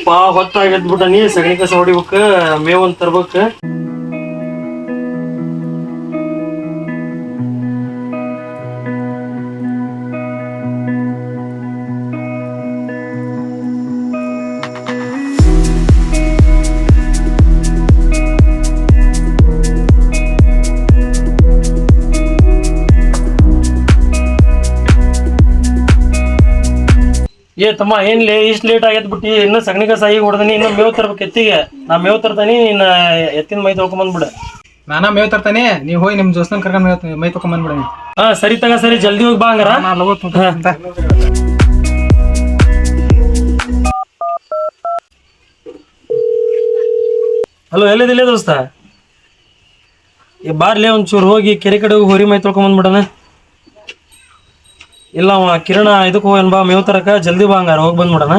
ಯಪ್ಪ ಹೊತ್ತಾಗಿದ್ಬಿಟ್ಟ ನೀ ಸಗಣಿ ಕಸ ಹೊಡಿಬೇಕ ಮೇವಂತ ತರ್ಬೇಕ. ಏ ತಮ್ಮ ಏನ್ಲಿ ಇಷ್ಟು ಲೇಟ್ ಆಗೈತ್ ಬಿಟ್ಟಿ ಇನ್ನು ಸಗಣಿ ಕಸ ಈಗ ಹೊಡೆದನಿ ಇನ್ನು ಮೇವ್ ತರ್ಬೇಕು ಎತ್ತಿಗೆ. ನಾ ಮೇವ್ ತರ್ತಾನಿ ಇನ್ನ ಎತ್ತಿನ ಮೈ ತೊಳ್ಕೊಂಬಂದ್ಬಿಡ. ನಾನಾ ಮೇವ್ ತರ್ತಾನೆ, ನೀವ್ ಹೋಗಿ ನಿಮ್ ದೋಸ್ತನ್ ಕರ್ಕೊಂಡ್ ಮೈ ತೊಕೊಂಬಂದ್ಬಿಡ. ಹಾ ಸರಿ ತಗ, ಸರಿ ಜಲ್ದಿ ಹೋಗಿ ಬಾ ಹಂಗಾರ. ಹಲೋ ಎಲ್ಲಿದಿಲ್ಲ ದೋಸ್ತ? ಈ ಬಾರ್ಲಿ ಒಂಚೂರು ಹೋಗಿ ಕೆರೆ ಕಡೆ ಹೋಗಿ ಹೊರಿ ಮೈ ತೊಳ್ಕೊಂಬಂದ್ಬಿಡಣ. ಇಲ್ಲ ಅವ ಕಿರಣ ಇದಕ್ಕೆ ಹೋಗನ್ ಬಾ ಮೇವ್ ತರಕ, ಜಲ್ದಿ ಬಾ ಹಂಗಾರ ಹೋಗಿ ಬಂದ್ಬಿಡಣ.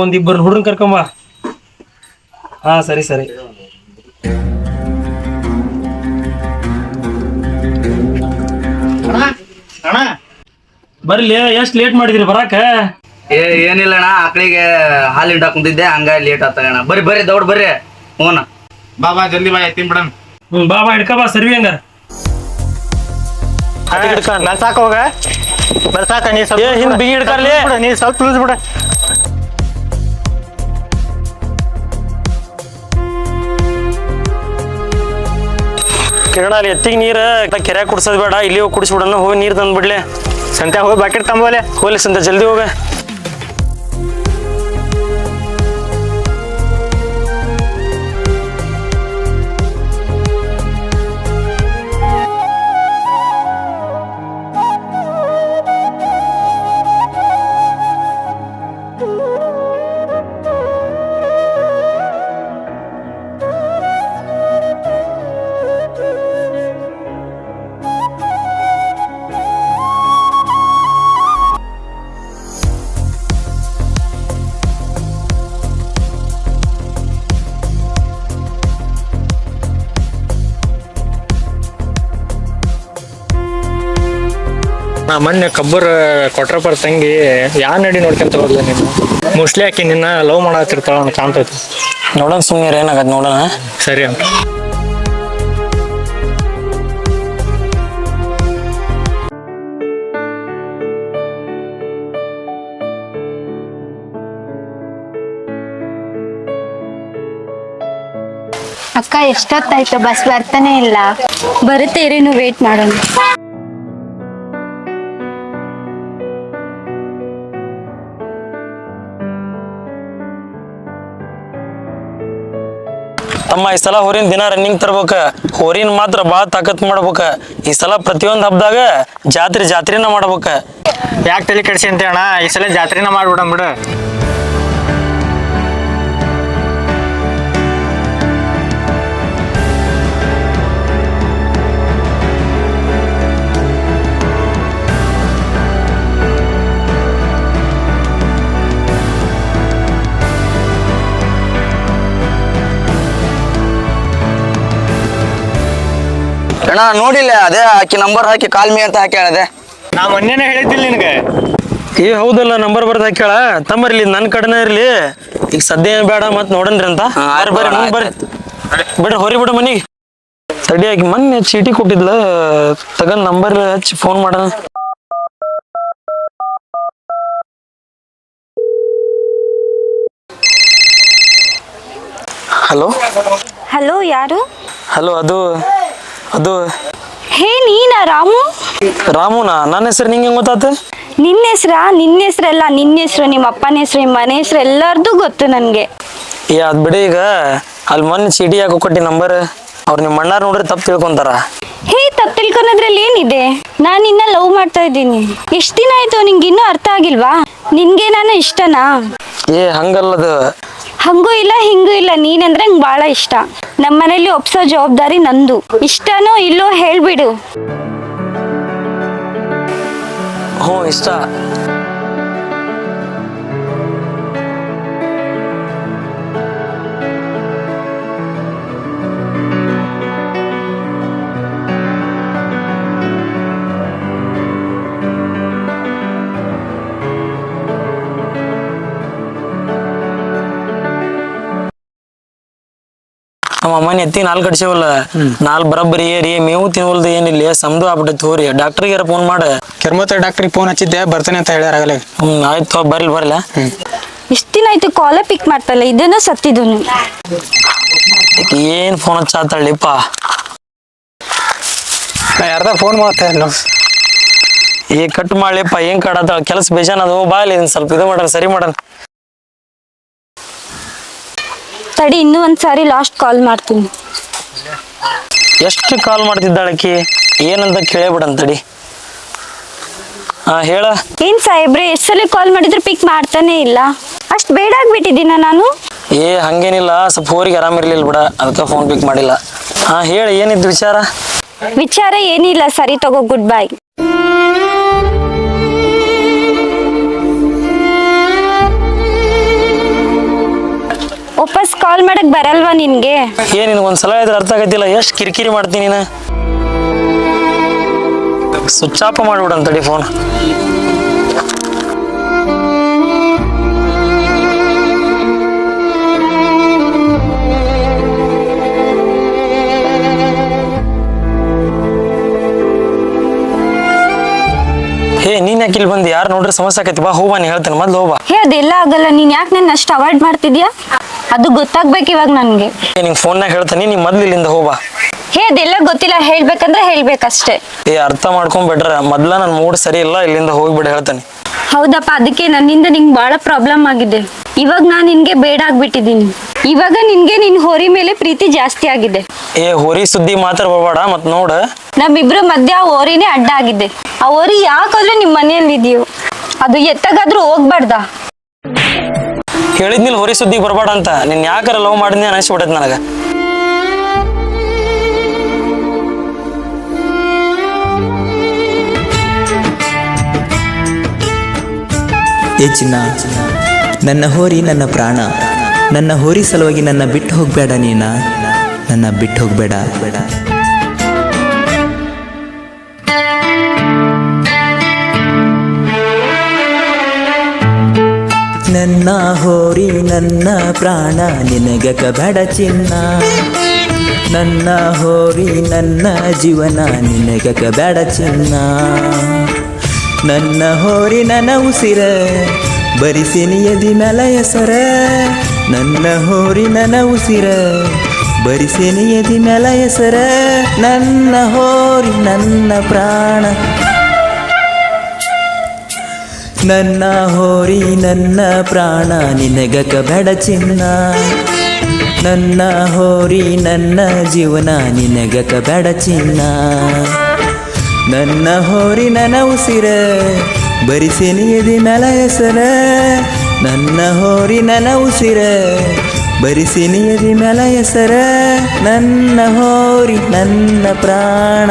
ಒಂದ್ ಇಬ್ಬರು ಹುಡ್ರನ್ ಕರ್ಕೊಂಬಾ. ಹಾ ಸರಿ ಸರಿ. ಬರ್ಲಿ, ಎಷ್ಟ್ ಲೇಟ್ ಮಾಡಿದ್ರಿ ಬರಾಕ? ಏನಿಲ್ಲ ಅಣ್ಣ, ಆಕಳಿಗೆ ಹಾಲು ಹಿಂಡಾಕ್ ಕುಂತಿದ್ದೆ, ಹಂಗ ಲೇಟ್ ಆತಣ್ಣ. ಬರ್ರಿ ದೌಡ್ ಬರ್ರಿ. ಹ್ಞೂ ಬಾಬಾ ಜಲ್ದಿ ಬಾ, ಎತ್ತಿನ ಬಿಡನ್. ಬಾ ಬಾ ಹಿಡ್ಕ ಬಾ ಸರ್ವಿ ಹಂಗಾರ. ನಲ್ಸಾಕ ಹೋಗ ಬರ್ಸಾಕ, ನೀ ಸ್ವಲ್ಪ ಹಿಂದ್ ಬಿಗಿ ಹಿಡ್ಕರ್ಲಿ, ನೀ ಸ್ವಲ್ಪ ಲೂಸ್ ಬಿಡ. ಕಿರಣ ಅಲ್ಲಿ ಎತ್ತಿಗೆ ನೀರ್ ಕೆರೆ ಕುಡ್ಸೋದ್ ಬೇಡ, ಇಲ್ಲಿ ಹೋಗಿ ಕುಡಿಸ್ಬಿಡಣ. ಹೋಗಿ ನೀರ್ ತಂದ್ ಬಿಡ್ಲಿ. ಸಂತೆ ಹೋಗಿ ಬಾಕೆಟ್ ತಂಬೋಲೆ. ಹೋಗ್ಲಿ ಸಂತೆ, ಜಲ್ದಿ ಹೋಗ. ನಾ ಮೊನ್ನೆ ಕಬ್ಬರ್ ಕೊಟ್ರಪ್ಪರ ತಂಗಿ ಯಾ ನಡಿ ನೋಡ್ಕೊಂತ ಹೋದ್ಲ ನೀನು? ಮೋಸ್ಟ್ಲಿ ಆಕಿ ನಿನ್ನ ಲವ್ ಮಾಡತ್ತಿರ್ತಾಳ ಅಂತ ಕಾಣ್ತೈತಿ. ನೋಡೋಣ ಸುಮ್ಮನೆ ಏನಾಗತ್ ನೋಡೋಣ. ಸರಿ ಅಂತ ಅಕ್ಕ ಎಷ್ಟೊತ್ತಾಯ್ತು, ಬಸ್ ಬರ್ತಾನೆ ಇಲ್ಲ. ಬರುತ್ತೆ ಇರಿ, ನೀವು ವೇಟ್ ಮಾಡೋಣ. ತಮ್ಮ ಈ ಸಲ ಹೋರಿನ ದಿನ ರನ್ನಿಂಗ್ ತರ್ಬೇಕ. ಹೋರಿನ ಮಾತ್ರ ಬಾಳ ತಾಕತ್ ಮಾಡ್ಬೇಕ. ಈ ಸಲ ಪ್ರತಿಯೊಂದು ಹಬ್ಬದಾಗ ಜಾತ್ರೆನ ಮಾಡ್ಬೇಕ. ಯಾಕೆ ತಲೆ ಕೆಡ್ಸಿ ಅಂತ ಅಣ್ಣ, ಈ ಸಲ ಜಾತ್ರೆನ ಮಾಡ್ಬಿಡಮ್ ಬಿಡು. ಅಣ್ಣ ನೋಡಿಲ್ಲ, ಅದೇ ಆಕಿ ನಂಬರ್ ಹಾಕಿ ಕಾಲ್ ಮೀ ಅಂತ ಹಾಕಿ ಹೇಳಿದೆ. ನಾ ಮೊನ್ನೆನೇ ಹೇಳಿದ್ದಿಲ್ಲ ನಿನಗೆ. ಏ ಹೌದಲ್ಲ, ನಂಬರ್ ಬರ್ದ ಹಾಕ್ಯಾಳ. ತಮ್ಮರ್ಲಿ ನನ್ನ ಕಡೆನ ಇರ್ಲಿ, ಈಗ ಸದ್ಯ ಬೇಡ ಮತ್ ನೋಡನ್ರಿ ಅಂತ. ಬರ್ರಿ ಮುಂದ್ ಬರ್ರಿ, ಬಿಡ್ರಿ ಹೊರಿ ಬಿಡ ಮನಿಗೆ. ತಡಿ, ಆಕಿ ಮೊನ್ನೆ ಚೀಟಿ ಕೊಟ್ಟಿದ್ಲ, ತಗೊಂಡ್ ನಂಬರ್ ಹಚ್ಚಿ ಫೋನ್ ಮಾಡೋಣ. ಹಲೋ ಹಲೋ, ಯಾರು? ಹಲೋ, ಅದು ಅದು ಹೇ ನೀನಾ ರಾಮು? ರಾಮುನಾ? ನನ್ನ ಹೆಸರು ನಿಂಗೆ ಹೆಂಗ್ ಗೊತ್ತಾತ? ನಿನ್ನ ಹೆಸ್ರಾ? ನಿನ್ನ ಹೆಸ್ರಲ್ಲ, ನಿನ್ನ ಹೆಸ್ರು, ನಿಮ್ಮ ಅಪ್ಪನ ಹೆಸ್ರು, ನಿಮ್ಮ ಮನೆ ಹೆಸ್ರು ಎಲ್ಲಾರ್ದು ಗೊತ್ತು ನನ್ಗೆ. ಏ ಅದ್ ಬಿಡಿ, ಈಗ ಅಲ್ಲಿ ಮೊನ್ನೆ ಚೀಟಿ ಯಾಕೆ ಕೊಟ್ಟಿ ನಂಬರ್? ಅವ್ರು ನಿಮ್ಮ ಅಣ್ಣಾರ್ ನೋಡ್ರಿ ತಪ್ಪು ತಿಳ್ಕೊಂತಾರ. ಹೇ, ತಪ್ಪು ತಿಳ್ಕೊಳೋದ್ರಲ್ಲಿ ಏನಿದೆ? ನಾನು ನಿನ್ನ ಲವ್ ಮಾಡ್ತಾ ಇದ್ದೀನಿ. ಎಷ್ಟು ದಿನ ಆಯ್ತು, ನಿಂಗೆ ಇನ್ನೂ ಅರ್ಥ ಆಗಿಲ್ವಾ? ನಿನ್ಗೆ ನಾನು ಇಷ್ಟನಾ? ಏ ಹಂಗಲ್ಲದು. ಹಂಗೂ ಇಲ್ಲ ಹಿಂಗೂ ಇಲ್ಲ, ನೀನಂದ್ರೆ ನಂಗೆ ಭಾಳ ಇಷ್ಟ. ನಮ್ಮ ಮನೇಲಿ ಒಪ್ಸೋ ಜವಾಬ್ದಾರಿ ನಂದು. ಇಷ್ಟನೋ ಇಲ್ಲೋ ಹೇಳ್ಬಿಡು. ಹ್ಞೂ ಇಷ್ಟ. ನಮ್ಮ ಅಮ್ಮನ ಎತ್ತಿ ನಾಲ್ ಕಡ್ಸಿವಲ್ಲ ನಾಲ್ ಬರಬ್ಬರಿ ಏರಿ ಮೇವು ತಿನ್ವಲ್ದು ಏನಿಲ್ಲ ಸಮದು ಆಗ್ಬಿಟ್ಟೈತಿ ಹೋರಿ ಡಾಕ್ಟರ್ಗೆ ಫೋನ್ ಮಾಡ ಕೆರ್ಮತ್ತ ಡಾಕ್ಟ್ರಿಗೆ ಫೋನ್ ಹಚ್ಚಿದ್ದೆ ಬರ್ತಾನೆ ಅಂತ ಹೇಳ್ಯಾರಾಗಲೇ. ಆಯ್ತು ಬರ್ಲ ಇಷ್ಟ ದಿನ ಆಯ್ತು ಕಾಲ ಪಿಕ್ ಮಾಡ್ತಲ್ಲ ಇದನ್ನ ಸತ್ತಿದನು. ಏನ್ ಫೋನ್ ಹಚ್ಚಾತಳ್ಳಿಪ್ಪ ನಾ ಯಾರ್ದ ಫೋನ್ ಮಾಡ್ತಾ ಇಲ್ಲ. ಕಟ್ ಮಾಡ್ಲಿಪ್ಪ ಏನ್ ಕಾಡತ್ತಾಳ ಕೆಲಸ ಬೇಜಾನ್ ಅದು ಬಾ ಇಲ್ಲಿ ಸ್ವಲ್ಪ ಇದು ಮಾಡೋಣ ಸರಿ ಮಾಡೋಣ. ತಡಿ ಇನ್ನೂ ಒಂದ್ಸಾರಿ ಲಾಸ್ಟ್ ಕಾಲ್ ಮಾಡ್ತೀನಿ. ಎಷ್ಟು ಕಾಲ್ ಮಾಡ್ತಿದ್ದಾಳಕಿ ಏನಂತ ಕೇಳೇಬಿಡಂತಡಿ. ಹೇಳ. ಏನ್ ಸಾಹೇಬ್ರೆ ಎಷ್ಟ್ ಸಲ ಕಾಲ್ ಮಾಡಿದ್ರು ಪಿಕ್ ಮಾಡ್ತಾನೆ ಇಲ್ಲ, ಅಷ್ಟ್ ಬೇಡ ಆಗ್ಬಿಟ್ಟಿದ್ದೀನ ನಾನು. ಹಂಗೇನಿಲ್ಲ ಸ್ವಲ್ಪ ಹೋರಿಗೆ ಆರಾಮಿರ್ಲಿಲ್ಲ ಬಿಡ ಅದಕ್ಕೆ ಫೋನ್ ಪಿಕ್ ಮಾಡಿಲ್ಲ. ಹೇಳಿ ಏನಿದ್ದು ವಿಚಾರ? ವಿಚಾರ ಏನಿಲ್ಲ, ಸರಿ ತಗೋ, ಗುಡ್ ಬೈ. ವಾಪಸ್ ಕಾಲ್ ಮಾಡಕ್ ಬರಲ್ವಾ ನಿನ್ಗೆ? ನಿನ್ಗೊಂದ್ಸಲ ಇದ್ರೆ ಅರ್ಥ ಆಗತ್ತಿಲ್ಲ ಎಷ್ಟು ಕಿರಿಕಿರಿ ಮಾಡ್ತೀನಿ ನೀನು. ಸ್ವಿಚ್ ಆಫ್ ಮಾಡ್ಬಿಡಂತಡಿ ಫೋನ್. ನೀನ್ ಯಾಕೆ ಇಲ್ಲಿ ಬಂದು ಯಾರು ನೋಡ್ರಿ ಸಮಸ್ಯೆ ಆಕೈತಿ ಬಾ ಹೋಗ್ಬಾ ನೀ ಹೇಳ್ತೇನೆ ಮೊದ್ಲು ಹೋಗ್ಬಾ. ಅದೆಲ್ಲ ಆಗಲ್ಲ, ನೀನ್ ಯಾಕೆ ನನ್ನ ಅಷ್ಟು ಅವಾಯ್ಡ್ ಮಾಡ್ತಿದ್ಯಾ ಅದು ಗೊತ್ತಾಗ್ಬೇಕು ಇವಾಗ ನನ್ಗೆ. ನಿಂಗೆ ಫೋನ್ನಾಗ ಹೇಳ್ತೇನೆ ನೀ ಮೊದ್ಲು ಇಲ್ಲಿಂದ ಹೋಗ್ಬಾ. ಅದೆಲ್ಲ ಗೊತ್ತಿಲ್ಲ, ಹೇಳ್ಬೇಕಂದ್ರೆ ಹೇಳ್ಬೇಕಷ್ಟೇ. ಅರ್ಥ ಮಾಡ್ಕೊಂಡ್ಬಿಟ್ರ ಮೊದ್ಲ ನನ್ ಮೂಡ್ ಸರಿ ಇಲ್ಲ ಇಲ್ಲಿಂದ ಹೋಗ್ಬಿಡ ಹೇಳ್ತೇನೆ. ಹೌದಪ್ಪ, ಅದಕ್ಕೆ ನನ್ನಿಂದ ನಿಂಗೆ ಬಹಳ ಪ್ರಾಬ್ಲಮ್ ಆಗಿದೆ. ಇವಾಗ ನಾನ್ ನಿನ್ಗೆ ಬೇಡ ಆಗ್ಬಿಟ್ಟಿದೀನಿ. ಇವಾಗ ನಿನ್ಗೆ ನಿನ್ ಹೋರಿ ಮೇಲೆ ಪ್ರೀತಿ ಜಾಸ್ತಿ ಆಗಿದೆ. ಹೋರಿ ಸುದ್ದಿ ಮಾತ್ರ ಬರ್ಬೇಡ ಮತ್ ನೋಡ ನಮ್ಮಿಬ್ರು ಮಧ್ಯ ಆ ಹೋರಿನೇ ಅಡ್ಡ ಆಗಿದೆ. ಆ ಹೋರಿ ಯಾಕಾದ್ರೆ ನಿಮ್ ಮನೆಯಲ್ಲಿ ಇದೆಯೋ ಅದು ಎತ್ತಗಾದ್ರೂ ಹೋಗ್ಬಾರ್ದ. ಹೇಳಿದ್ನಿಲ್ ಹೋರಿ ಸುದ್ದಿಗೆ ಬರ್ಬೇಡ ಅಂತ. ನಿನ್ ಯಾಕಾರ ಲವ್ ಮಾಡಿದ್ನಿ ಅನಿಸ್ಬಿಟ್ಟೈತಿ ನನಗ. ಚಿನ್ನ, ನನ್ನ ಹೋರಿ ನನ್ನ ಪ್ರಾಣ. ನನ್ನ ಹೋರಿ ಸಲುವಾಗಿ ನನ್ನ ಬಿಟ್ಟು ಹೋಗ್ಬೇಡ ನೀನ, ನನ್ನ ಬಿಟ್ಟು ಹೋಗ್ಬೇಡ. ನನ್ನ ಹೋರಿ ನನ್ನ ಪ್ರಾಣ ನಿನಗಕ ಬೇಡ ಚಿನ್ನ. ನನ್ನ ಹೋರಿ ನನ್ನ ಜೀವನ ನಿನಗಕ ಬೇಡ ಚಿನ್ನ. ನನ್ನ ಹೋರಿ ನನ್ನ ಉಸಿರ ಬರಿಸಿ ನಿಯದಿ ಮ್ಯಾಲ ಹೆಸರ. ನನ್ನ ಹೋರಿ ನನ್ನ ಉಸಿರ ಬರಿಸಿ ನಿಯದಿ ಮ್ಯಾಲ ಹೆಸರ. ನನ್ನ ಹೋರಿ ನನ್ನ ಪ್ರಾಣ. ನನ್ನ ಹೋರಿ ನನ್ನ ಪ್ರಾಣ ನಿನಗಕ ಬೇಡ ಚಿನ್ನ. ನನ್ನ ಹೋರಿ ನನ್ನ ಜೀವನ ನಿನಗಕ ಬೇಡ ಚಿನ್ನ. ನನ್ನ ಹೋರಿ ನನ್ನ ಉಸಿರ ಬರಿಸಿ ನಿಯದಿ ಮ್ಯಾಲ ಹೆಸರ. ನನ್ನ ಹೋರಿ ನನ್ನ ಉಸಿರ ಬರಿಸಿ ನಿಯದಿ ಮ್ಯಾಲ ಹೆಸರ. ನನ್ನ ಹೋರಿ ನನ್ನ ಪ್ರಾಣ.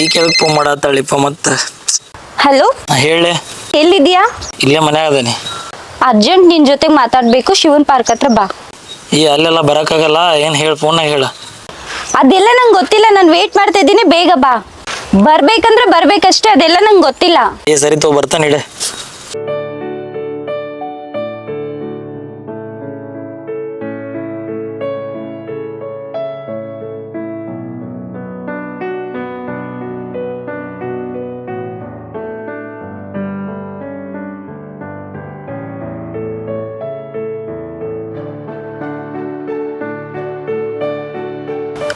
ಈ ಕೆಳಗೆ ಫೋನ್ ಮಾಡತ್ತಳಿಪ್ಪ ಮತ್ತ. ಹಲೋ, ಹೇಳಿ. ಎಲ್ಲಿದ್ಯಾ? ಇಲ್ಲೇ ಮನ್ಯಾಗ ಅದೇನಿ. ಅರ್ಜೆಂಟ್ ನಿನ್ ಜೊತೆ ಮಾತಾಡ್ಬೇಕು, ಶಿವನ್ ಪಾರ್ಕ್ ಹತ್ರ ಬಾ. ಅಲ್ಲೆಲ್ಲ ಬರಕ್ಕಾಗಲ್ಲ. ಏನ್ ಹೇಳ ಫೋನ್ನಾಗ ಹೇಳ. ಅದೆಲ್ಲ ನಂಗೆ ಗೊತ್ತಿಲ್ಲ, ನಾನು ವೇಟ್ ಮಾಡ್ತಾ ಇದ್ದೀನಿ, ಬೇಗ ಬಾ. ಬರ್ಬೇಕಂದ್ರೆ ಬರ್ಬೇಕಷ್ಟೇ, ಅದೆಲ್ಲ ನಂಗೆ ಗೊತ್ತಿಲ್ಲ. ಸರಿ ತಗೋ ಬರ್ತಾನೆ ಇಡೆ.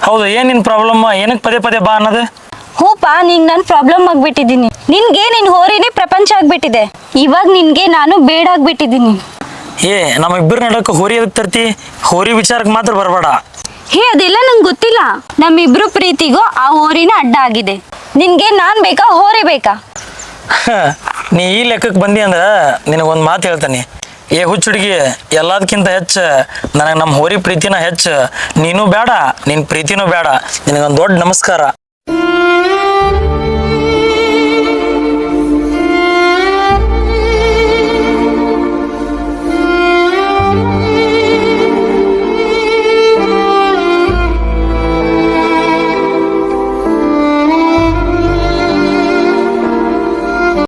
ಹೌದು, ಏನ್ ನಿನ್ ಪ್ರಾಬ್ಲಮ್? ಏನಕ್ಕೆ ಪದೇ ಪದೇ ಬಾ ಅನ್ನೋದು? ಹೂಪಾ, ನಿಂಗೆ ನಾನು ಪ್ರಾಬ್ಲಮ್ ಆಗ್ಬಿಟ್ಟಿದ್ದೀನಿ. ನಿನ್ಗೆ ನಿನ್ ಹೋರಿನೇ ಪ್ರಪಂಚ ಆಗ್ಬಿಟ್ಟಿದೆ. ಇವಾಗ ನಿನ್ಗೆ ನಾನು ಬೇಡ ಆಗ್ಬಿಟ್ಟಿದ್ದೀನಿ. ನಮ್ಮಿಬ್ಬರ ನಡಕ್ಕೆ ಹೋರಿ ಅದಕ್ಕೆ ತರ್ತಿ? ಹೋರಿ ವಿಚಾರಕ್ಕೆ ಮಾತ್ರ ಬರಬೇಡ. ಅದೆಲ್ಲ ನಂಗೆ ಗೊತ್ತಿಲ್ಲ. ನಮ್ಮಿಬ್ರು ಪ್ರೀತಿಗೂ ಆ ಹೋರಿನ ಅಡ್ಡ ಆಗಿದೆ. ನಿನ್ಗೆ ನಾನ್ ಬೇಕಾ, ಹೋರಿ ಬೇಕಾ? ನೀ ಈ ಲೆಕ್ಕಕ್ಕೆ ಬಂದಿ ಅಂದ್ರ ನಿನಗೊಂದು ಮಾತು ಹೇಳ್ತಾನೆ. ಹುಚ್ಚುಡುಗಿ, ಎಲ್ಲದಕ್ಕಿಂತ ಹೆಚ್ಚು ನನಗೆ ನಮ್ಮ ಹೋರಿ ಪ್ರೀತಿನ ಹೆಚ್ಚು. ನೀನು ಬೇಡ, ನಿನ್ ಪ್ರೀತಿನೂ ಬೇಡ. ನಿನಗೊಂದು ದೊಡ್ಡ ನಮಸ್ಕಾರ.